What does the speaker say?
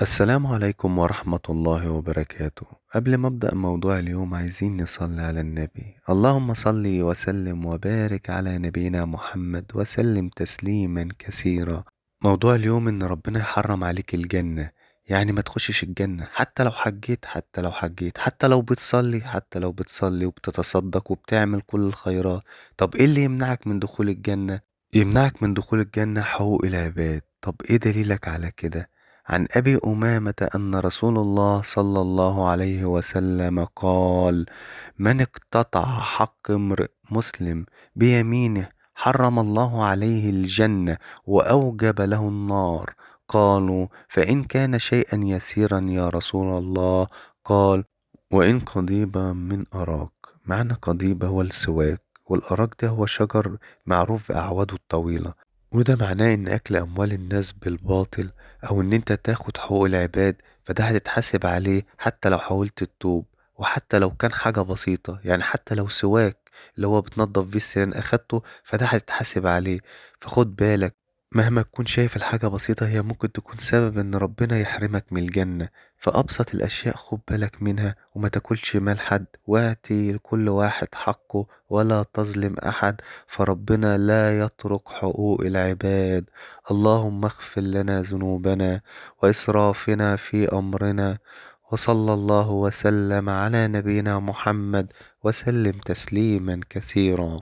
السلام عليكم ورحمة الله وبركاته. قبل ما أبدأ موضوع اليوم عايزين نصلي على النبي. اللهم صل وسلم وبارك على نبينا محمد وسلم تسليما كثيرا. موضوع اليوم إن ربنا يحرم عليك الجنة، يعني ما تخشش الجنة حتى لو حجيت، حتى لو بتصلي، وبتتصدق وبتعمل كل الخيرات. طب إيه اللي يمنعك من دخول الجنة؟ يمنعك من دخول الجنة حقوق العباد. طب إيه دليلك على كده؟ عن أبي أمامة أن رسول الله صلى الله عليه وسلم قال: من اقتطع حق امرئ مسلم بيمينه حرم الله عليه الجنة وأوجب له النار. قالوا: فإن كان شيئا يسيرا يا رسول الله؟ قال: وإن قضيبا من أراك. معنى قضيب هو السواك، والأراك ده هو شجر معروف بأعواده الطويلة، وده معناه ان اكل اموال الناس بالباطل او ان انت تاخد حقوق العباد فده هتتحاسب عليه حتى لو حاولت تتوب، وحتى لو كان حاجة بسيطة، يعني حتى لو سواك اللي هو بتنضف بيه السنان اخدته فده هتتحاسب عليه. فخد بالك، مهما تكون شايف الحاجة بسيطة هي ممكن تكون سبب ان ربنا يحرمك من الجنة. فأبسط الأشياء خد بالك منها، وما تاكلش مال حد، واعطي لكل واحد حقه ولا تظلم أحد، فربنا لا يترك حقوق العباد. اللهم اغفر لنا ذنوبنا وإسرافنا في أمرنا، وصلى الله وسلم على نبينا محمد وسلم تسليما كثيرا.